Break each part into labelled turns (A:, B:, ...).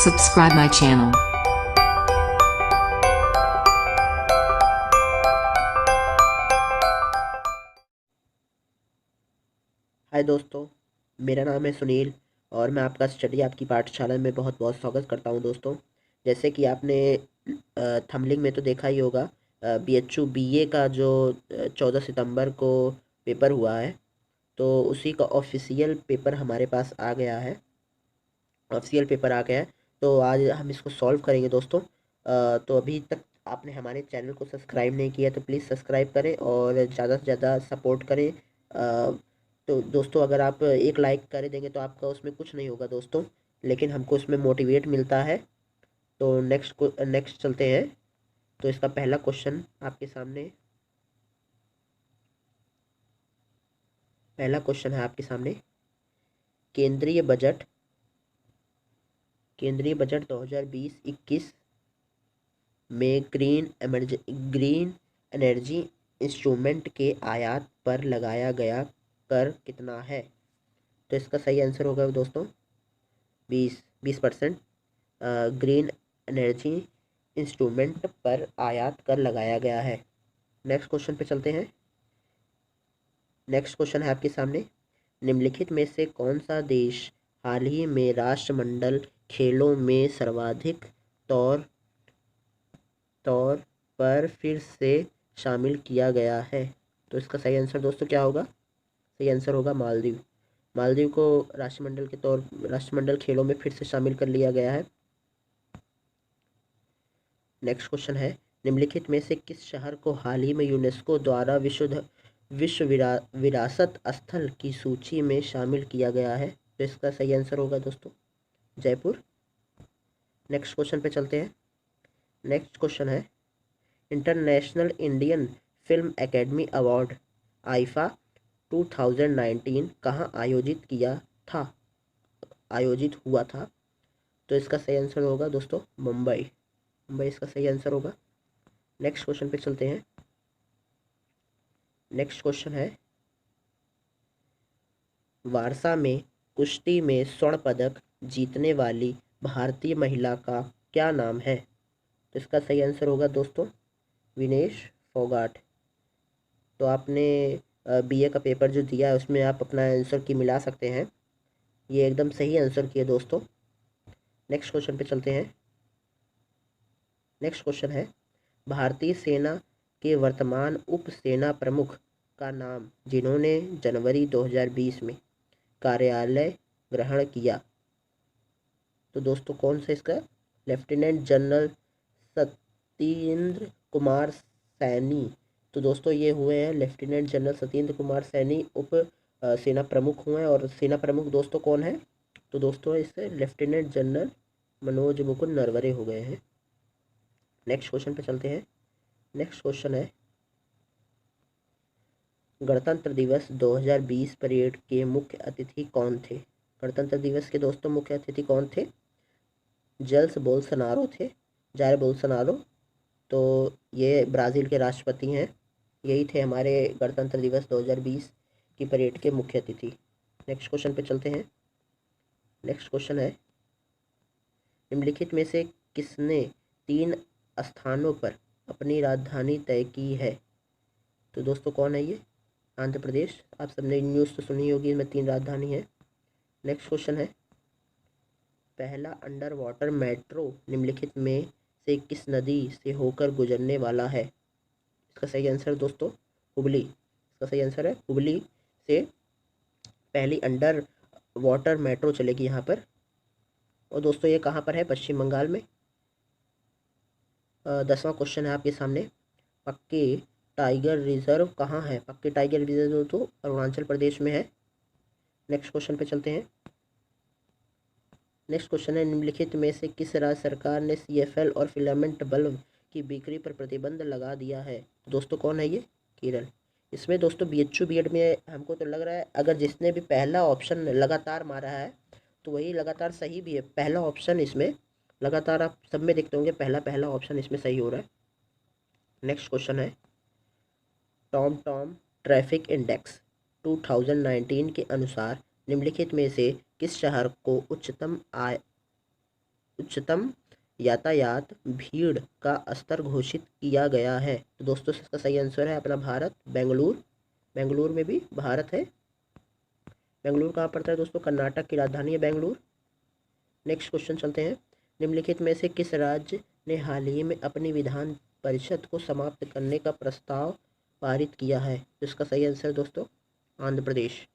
A: Subscribe my channel.
B: हाय दोस्तों, मेरा नाम है सुनील और मैं आपका स्टडी आपकी पाठशाला में बहुत बहुत स्वागत करता हूं। दोस्तों, जैसे कि आपने थंबनेल में तो देखा ही होगा, बीएचयू बीए का जो 14 सितंबर को पेपर हुआ है, तो उसी का ऑफिशियल पेपर हमारे पास आ गया है। तो आज हम इसको सॉल्व करेंगे दोस्तों। तो अभी तक आपने हमारे चैनल को सब्सक्राइब नहीं किया तो प्लीज़ सब्सक्राइब करें और ज़्यादा से ज़्यादा सपोर्ट करें। तो दोस्तों, अगर आप एक लाइक कर देंगे तो आपका उसमें कुछ नहीं होगा दोस्तों, लेकिन हमको उसमें मोटिवेट मिलता है। तो नेक्स्ट चलते हैं। तो इसका पहला क्वेश्चन आपके सामने है आपके सामने। केंद्रीय बजट 2020-21 में ग्रीन एनर्जी इंस्ट्रूमेंट के आयात पर लगाया गया कर कितना है? तो इसका सही आंसर होगा दोस्तों 20%। ग्रीन एनर्जी इंस्ट्रूमेंट पर आयात कर लगाया गया है। नेक्स्ट क्वेश्चन पे चलते हैं। नेक्स्ट क्वेश्चन है आपके सामने। निम्नलिखित में से कौन सा देश हाल ही में राष्ट्रमंडल खेलों में सर्वाधिक तौर तौर पर फिर से शामिल किया गया है? तो इसका सही आंसर दोस्तों क्या होगा? सही आंसर होगा मालदीव। मालदीव को राष्ट्रमंडल खेलों में फिर से शामिल कर लिया गया है। नेक्स्ट क्वेश्चन है। निम्नलिखित में से किस शहर को हाल ही में यूनेस्को द्वारा विरासत स्थल की सूची में शामिल किया गया है? तो इसका सही आंसर होगा दोस्तों जयपुर। नेक्स्ट क्वेश्चन पे चलते हैं। नेक्स्ट क्वेश्चन है। International Indian film academy award IIFA 2019 कहाँ आयोजित हुआ था? तो इसका सही आंसर होगा दोस्तों मुंबई इसका सही आंसर होगा। नेक्स्ट क्वेश्चन पे चलते हैं। नेक्स्ट क्वेश्चन है। वारसा में कुश्ती में स्वर्ण पदक जीतने वाली भारतीय महिला का क्या नाम है? तो इसका सही आंसर होगा दोस्तों विनेश फोगाट। तो आपने बीए का पेपर जो दिया है उसमें आप अपना आंसर की मिला सकते हैं। ये एकदम सही आंसर किए दोस्तों। नेक्स्ट क्वेश्चन पे चलते हैं। नेक्स्ट क्वेश्चन है। भारतीय सेना के वर्तमान उप सेना प्रमुख का नाम जिन्होंने जनवरी 2020 में कार्यालय ग्रहण किया, तो दोस्तों कौन सा इसका? Lieutenant general Satyendra Kumar Saini. तो दोस्तों ये हुए हैं लेफ्टिनेंट जनरल सत्येंद्र कुमार सैनी उप सेना प्रमुख हुए हैं। और सेना प्रमुख दोस्तों कौन है? तो दोस्तों इससे लेफ्टिनेंट जनरल मनोज मुकुंद नरवरे हो गए हैं। नेक्स्ट क्वेश्चन पे चलते हैं। नेक्स्ट क्वेश्चन है। गणतंत्र दिवस 2020 परेड के मुख्य अतिथि कौन थे? गणतंत्र दिवस के दोस्तों मुख्य अतिथि कौन थे? Jair Bolsonaro. तो ये ब्राज़ील के राष्ट्रपति हैं। यही थे हमारे गणतंत्र दिवस 2020 की परेड के मुख्य अतिथि। नेक्स्ट क्वेश्चन पे चलते हैं। नेक्स्ट क्वेश्चन है। निम्नलिखित में से किसने 3 स्थानों पर अपनी राजधानी तय की है? तो दोस्तों कौन है ये? आंध्र प्रदेश। आप सबने न्यूज़ तो सुनी होगी, इसमें 3 राजधानी है। नेक्स्ट क्वेश्चन है। पहला अंडर वाटर मेट्रो निम्नलिखित में से किस नदी से होकर गुजरने वाला है? इसका सही आंसर दोस्तों हुबली। इसका सही आंसर है हुबली से पहली अंडर वाटर मेट्रो चलेगी यहाँ पर। और दोस्तों ये कहाँ पर है? पश्चिम बंगाल में। 10वां क्वेश्चन है आपके सामने। पक्के टाइगर रिजर्व कहाँ है? पक्के टाइगर रिजर्व तो अरुणाचल प्रदेश में है। नेक्स्ट क्वेश्चन पे चलते हैं। नेक्स्ट क्वेश्चन है। निम्नलिखित में से किस राज्य सरकार ने CFL और फिलामेंट बल्ब की बिक्री पर प्रतिबंध लगा दिया है? दोस्तों कौन है ये? केरल। इसमें दोस्तों BHU बीएड में हमको तो लग रहा है अगर जिसने भी पहला ऑप्शन लगातार मारा है तो वही लगातार सही भी है। पहला ऑप्शन इसमें लगातार आप सब में देखते होंगे, पहला ऑप्शन इसमें सही हो रहा है। नेक्स्ट क्वेश्चन है। टॉम ट्रैफिक इंडेक्स 2019 के अनुसार निम्नलिखित में से किस शहर को उच्चतम उच्चतम यातायात भीड़ का स्तर घोषित किया गया है? तो दोस्तों इसका सही आंसर है अपना भारत, बेंगलुरु। बेंगलुरु में भी भारत है। बेंगलुरु कहाँ पड़ता है दोस्तों? कर्नाटक की राजधानी है बेंगलुरु। नेक्स्ट क्वेश्चन चलते हैं। निम्नलिखित में से किस राज्य ने हाल ही में अपनी विधान परिषद को समाप्त करने का प्रस्ताव पारित किया है? तो इसका सही आंसर दोस्तों आंध्र प्रदेश।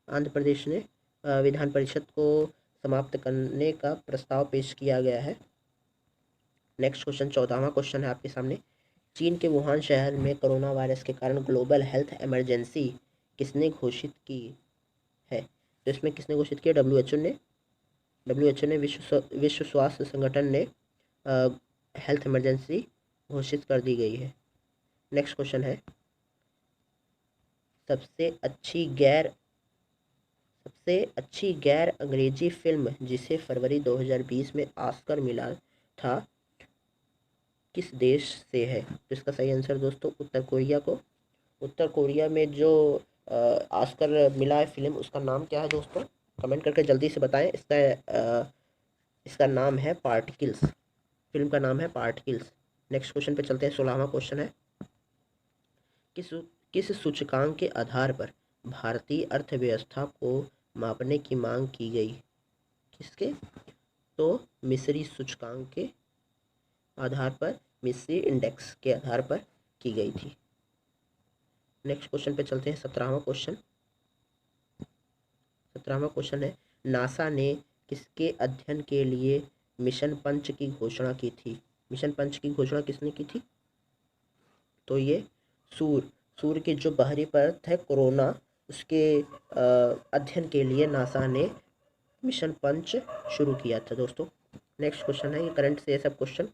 B: आंध्र प्रदेश ने विधान परिषद को समाप्त करने का प्रस्ताव पेश किया गया है। नेक्स्ट क्वेश्चन 14वां क्वेश्चन है आपके सामने। चीन के वुहान शहर में कोरोना वायरस के कारण ग्लोबल हेल्थ इमरजेंसी किसने घोषित की है? तो इसमें किसने घोषित किया? डब्ल्यूएचओ ने। डब्ल्यूएचओ ने विश्व स्वास्थ्य संगठन ने हेल्थ इमरजेंसी घोषित कर दी गई है। नेक्स्ट क्वेश्चन है सबसे अच्छी गैर अंग्रेजी फिल्म जिसे फरवरी 2020 में ऑस्कर मिला था किस देश से है? तो इसका सही आंसर दोस्तों उत्तर कोरिया को। उत्तर कोरिया में जो ऑस्कर मिला है फिल्म, उसका नाम क्या है दोस्तों? कमेंट करके जल्दी से बताएं। इसका नाम है पार्टिकल्स। फिल्म का नाम है पार्टिकल्स। नेक्स्ट क्वेश्चन पे चलते हैं। 16वां क्वेश्चन है किस सूचकांक के आधार पर भारतीय अर्थव्यवस्था को मापने की मांग की गई? किसके? तो मिस्री सूचकांक के आधार पर, मिस्री इंडेक्स के आधार पर की गई थी। नेक्स्ट क्वेश्चन पे चलते हैं। 17वां क्वेश्चन है नासा ने किसके अध्ययन के लिए मिशन पंच की घोषणा की थी? मिशन पंच की घोषणा किसने की थी? तो ये सूर्य की जो बाहरी परत है कोरोना, उसके अध्ययन के लिए नासा ने मिशन पंच शुरू किया था दोस्तों। नेक्स्ट क्वेश्चन है, ये करंट से सब क्वेश्चन।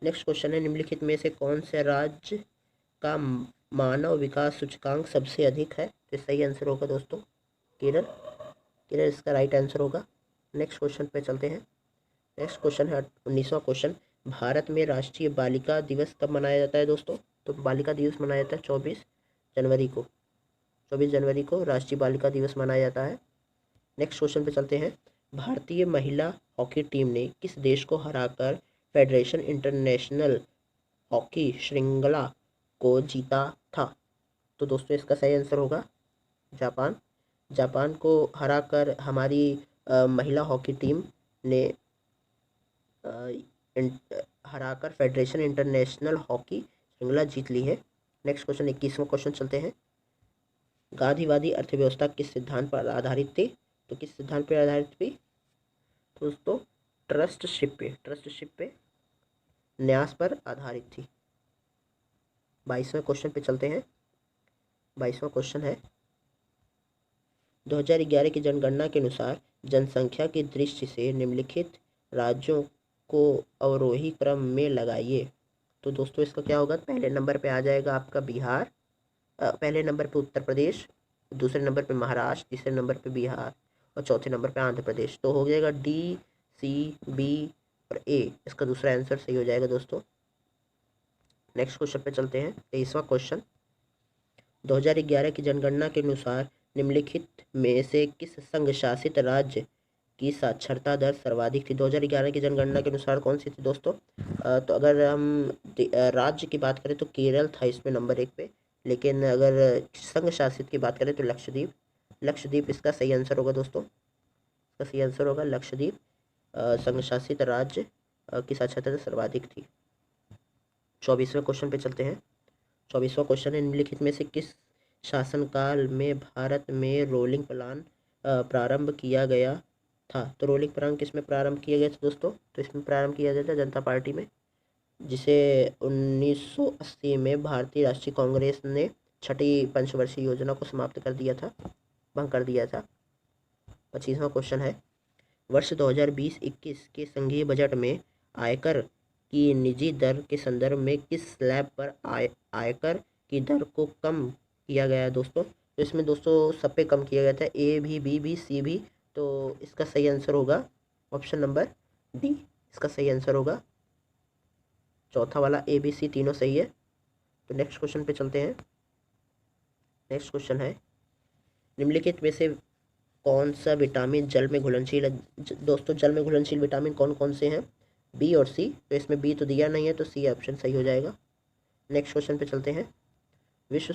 B: नेक्स्ट क्वेश्चन है निम्नलिखित में से कौन से राज्य का मानव विकास सूचकांक सबसे अधिक है? तो सही आंसर होगा दोस्तों केरल इसका राइट आंसर होगा। नेक्स्ट क्वेश्चन पे चलते हैं। नेक्स्ट क्वेश्चन है 19वां क्वेश्चन। भारत में राष्ट्रीय बालिका दिवस कब मनाया जाता है दोस्तों? तो बालिका दिवस मनाया जाता है 24 जनवरी को। 24 जनवरी को राष्ट्रीय बालिका दिवस मनाया जाता है। नेक्स्ट क्वेश्चन पे चलते हैं। भारतीय महिला हॉकी टीम ने किस देश को हराकर फेडरेशन इंटरनेशनल हॉकी श्रृंखला को जीता था? तो दोस्तों इसका सही आंसर होगा जापान को हराकर हमारी महिला हॉकी टीम ने हराकर फेडरेशन इंटरनेशनल हॉकी श्रृंखला जीत ली है। नेक्स्ट क्वेश्चन 21वां क्वेश्चन चलते हैं। गांधीवादी अर्थव्यवस्था किस सिद्धांत पर आधारित थी? तो किस सिद्धांत पर आधारित थी दोस्तों? ट्रस्टशिप पे न्यास पर आधारित थी। 22वें क्वेश्चन पे चलते हैं। 22वां क्वेश्चन है 2011 की जनगणना के अनुसार जनसंख्या की दृष्टि से निम्नलिखित राज्यों को अवरोही क्रम में लगाइए। तो दोस्तों इसका क्या होगा? पहले नंबर पे आ जाएगा आपका बिहार, पहले नंबर पे उत्तर प्रदेश, दूसरे नंबर पे महाराष्ट्र, तीसरे नंबर पे बिहार और चौथे नंबर पे आंध्र प्रदेश। तो हो जाएगा डी, सी, बी और ए। इसका दूसरा आंसर सही हो जाएगा दोस्तों। नेक्स्ट क्वेश्चन पे चलते हैं। 23वां क्वेश्चन 2011 की जनगणना के अनुसार निम्नलिखित में से किस संघ शासित राज्य की साक्षरता दर सर्वाधिक थी? 2011 की जनगणना के अनुसार कौन सी थी दोस्तों? तो अगर हम राज्य की बात करें तो केरल था इसमें नंबर 1 पे, लेकिन अगर संघ शासित की बात करें तो लक्षद्वीप इसका सही आंसर होगा दोस्तों। इसका सही आंसर होगा लक्षद्वीप संघ शासित राज्य की साक्षरता दर सर्वाधिक थी। 24वें क्वेश्चन पे चलते हैं। 24वां क्वेश्चन है निम्नलिखित में से किस शासनकाल में भारत में रोलिंग प्लान प्रारंभ किया गया था? तो रोलिंग प्लान किस में प्रारंभ किया गया था दोस्तों? तो इसमें प्रारंभ किया गया था जनता पार्टी में, जिसे 1980 में भारतीय राष्ट्रीय कांग्रेस ने छठी पंचवर्षीय योजना को समाप्त कर दिया था, भंग कर दिया था। 25वां क्वेश्चन है वर्ष 2020-21 के संघीय बजट में आयकर की निजी दर के संदर्भ में किस स्लैब पर आयकर की दर को कम किया गया है दोस्तों? तो इसमें दोस्तों सब पे कम किया गया था, ए भी, बी भी, सी भी। तो इसका सही आंसर होगा ऑप्शन नंबर डी। इसका सही आंसर होगा चौथा वाला, ए बी सी तीनों सही है। तो नेक्स्ट क्वेश्चन पे चलते हैं। नेक्स्ट क्वेश्चन है निम्नलिखित में से कौन सा विटामिन जल में घुलनशील है? दोस्तों जल में घुलनशील विटामिन कौन कौन से हैं? बी और सी। तो इसमें बी तो दिया नहीं है, तो सी ऑप्शन सही हो जाएगा। नेक्स्ट क्वेश्चन पे चलते हैं। विश्व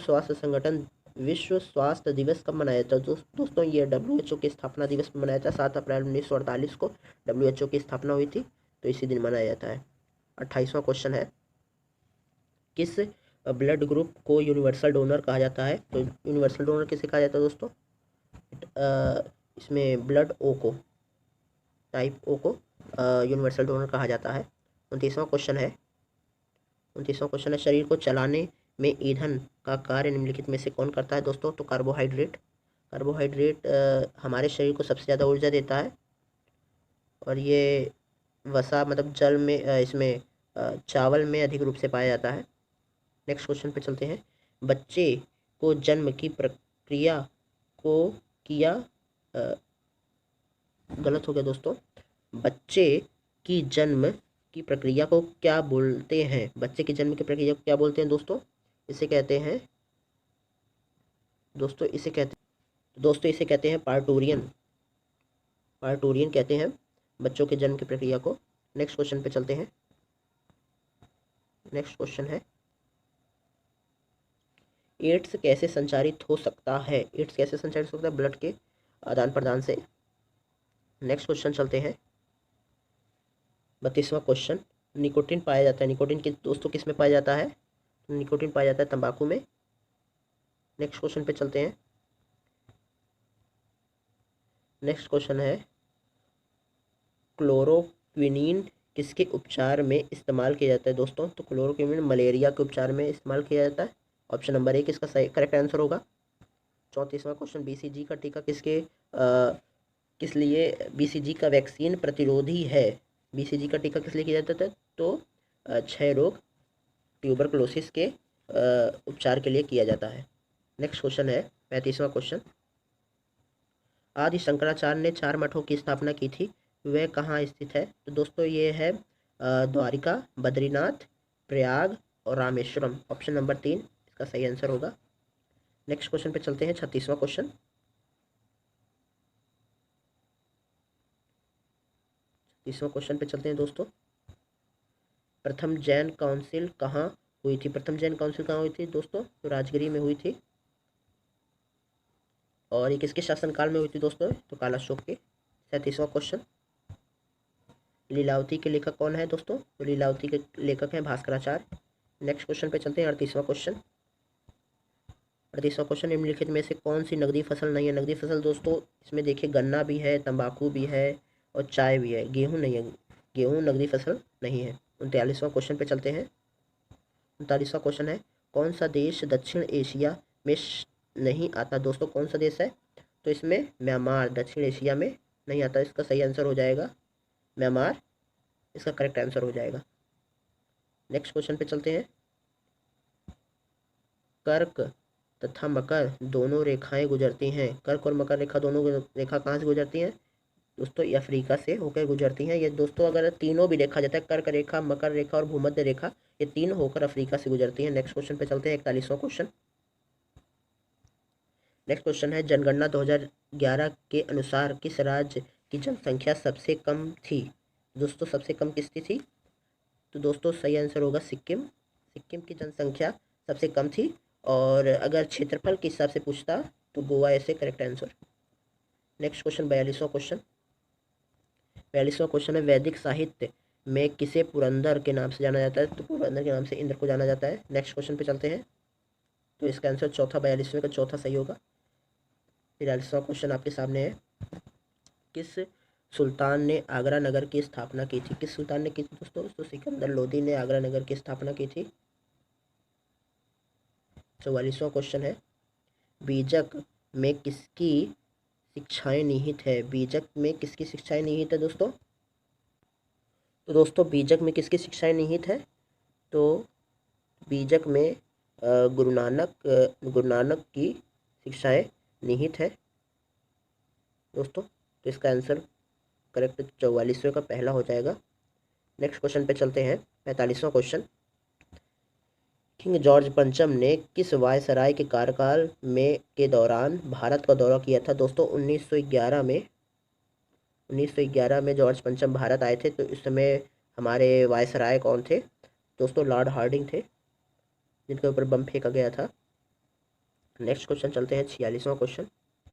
B: स्वास्थ्य दिवस कब मनाया जाता है? दोस्तों ये WHO की स्थापना दिवस पर मनाया जाता है। 7 अप्रैल 1948 को WHO की स्थापना हुई थी, तो इसी दिन मनाया जाता है। 28वां क्वेश्चन है, किस ब्लड ग्रुप को यूनिवर्सल डोनर कहा जाता है? तो यूनिवर्सल डोनर किसे कहा जाता है दोस्तों? इसमें ब्लड ओ को, टाइप ओ को यूनिवर्सल डोनर कहा जाता है। 29वां क्वेश्चन है, शरीर को चलाने में ईंधन का कार्य निम्नलिखित में से कौन करता है? दोस्तों तो कार्बोहाइड्रेट हमारे शरीर को सबसे ज़्यादा ऊर्जा देता है, और ये वसा मतलब जल में इसमें चावल में अधिक रूप से पाया जाता है। नेक्स्ट क्वेश्चन पे चलते हैं। बच्चे को जन्म की प्रक्रिया को किया गलत हो गया दोस्तों। बच्चे की जन्म की प्रक्रिया को क्या बोलते हैं? बच्चे की जन्म की प्रक्रिया को क्या बोलते हैं दोस्तों? इसे कहते हैं पार्टूरियन कहते हैं बच्चों के जन्म की प्रक्रिया को। नेक्स्ट क्वेश्चन पे चलते हैं। नेक्स्ट क्वेश्चन है, एड्स कैसे संचारित हो सकता है? एड्स कैसे संचारित हो सकता है? ब्लड के आदान प्रदान से। नेक्स्ट क्वेश्चन चलते हैं। 32वां क्वेश्चन, निकोटिन पाया जाता है। निकोटिन के दोस्तों किस में पाया जाता है? निकोटिन पाया जाता है तंबाकू में। नेक्स्ट क्वेश्चन पे चलते हैं। नेक्स्ट क्वेश्चन है, क्लोरोक्विनीन किसके उपचार में इस्तेमाल किया जाता है? दोस्तों तो क्लोरोक्विनीन मलेरिया के उपचार में इस्तेमाल किया जाता है। ऑप्शन नंबर 1 इसका सही करेक्ट आंसर होगा। 34वां क्वेश्चन, BCG का टीका किस लिए BCG का वैक्सीन प्रतिरोधी है? BCG का टीका किस लिए किया जाता है? तो क्षय रोग, ट्यूबरकुलोसिस के उपचार के लिए किया जाता है। नेक्स्ट क्वेश्चन है 35वां क्वेश्चन, आदि शंकराचार्य ने 4 मठों की स्थापना की थी, वह कहाँ स्थित है? तो दोस्तों ये है द्वारिका, बद्रीनाथ, प्रयाग और रामेश्वरम। ऑप्शन नंबर 3 इसका सही आंसर होगा। नेक्स्ट क्वेश्चन पे चलते हैं। 36वां क्वेश्चन, 30वां क्वेश्चन पे चलते हैं दोस्तों। प्रथम जैन काउंसिल कहाँ हुई थी? प्रथम जैन काउंसिल कहाँ हुई थी दोस्तों? तो राजगिरी में हुई थी। और ये किसके शासनकाल में हुई थी दोस्तों? तो कालाशोक के। 37वां क्वेश्चन, लीलावती के लेखक कौन है दोस्तों? तो लीलावती के लेखक हैं भास्कराचार्य। नेक्स्ट क्वेश्चन पे चलते हैं। 38वां क्वेश्चन, निम्नलिखित में से कौन सी नकदी फसल नहीं है? नकदी फसल दोस्तों इसमें देखिए गन्ना भी है, तंबाकू भी है और चाय भी है, गेहूँ नहीं है। गेहूँ नकदी फसल नहीं है। 39वां क्वेश्चन पे चलते हैं। 39वां क्वेश्चन है, कौन सा देश दक्षिण एशिया में नहीं आता? दोस्तों कौन सा देश है? तो इसमें म्यांमार दक्षिण एशिया में नहीं आता। इसका सही आंसर हो जाएगा म्यांमार, इसका करेक्ट आंसर हो जाएगा। नेक्स्ट क्वेश्चन पे चलते हैं। कर्क तथा मकर दोनों रेखाएं गुजरती हैं। कर्क और मकर रेखा दोनों रेखा कहाँ से गुजरती हैं? दोस्तों ये अफ्रीका से होकर गुजरती हैं। ये दोस्तों अगर तीनों भी देखा जाता है, कर्क रेखा, मकर रेखा और भूमध्य रेखा, ये तीन होकर अफ्रीका से गुजरती हैं। नेक्स्ट क्वेश्चन पे चलते हैं। 41वां क्वेश्चन। नेक्स्ट क्वेश्चन है, जनगणना 2011 के अनुसार किस राज्य की जनसंख्या सबसे कम थी? दोस्तों सबसे कम किसकी थी? तो दोस्तों सही आंसर होगा सिक्किम। सिक्किम की जनसंख्या सबसे कम थी। और अगर क्षेत्रफल के हिसाब से पूछता तो गोवा ऐसे करेक्ट आंसर। नेक्स्ट क्वेश्चन 42वां क्वेश्चन। 42वां क्वेश्चन है, वैदिक साहित्य में किसे पुरंदर के नाम से जाना जाता है? तो पुरंदर के नाम से इंद्र को जाना जाता है। नेक्स्ट क्वेश्चन पे चलते हैं। तो इसका आंसर चौथा, 42वें का चौथा सही होगा। 43वां क्वेश्चन आपके सामने है, किस सुल्तान ने आगरा नगर की स्थापना की थी? किस सुल्तान ने की थी दोस्तों? तो सिकंदर लोदी ने आगरा नगर की स्थापना की थी। 44वां क्वेश्चन है, बीजक में किसकी शिक्षाएं निहित है? बीजक में किसकी शिक्षाएं निहित है दोस्तों? तो दोस्तों बीजक में किसकी शिक्षाएं निहित है? तो बीजक में गुरु नानक की शिक्षाएं निहित है दोस्तों। तो इसका आंसर करेक्ट 44वें का पहला हो जाएगा। नेक्स्ट क्वेश्चन पे चलते हैं। 45वां क्वेश्चन, किंग जॉर्ज पंचम ने किस वायसराय के कार्यकाल में के दौरान भारत का दौरा किया था? दोस्तों 1911 में जॉर्ज पंचम भारत आए थे। तो इस समय हमारे वायसराय कौन थे? दोस्तों लॉर्ड हार्डिंग थे, जिनके ऊपर बम फेंका गया था। नेक्स्ट क्वेश्चन चलते हैं, 46वां क्वेश्चन।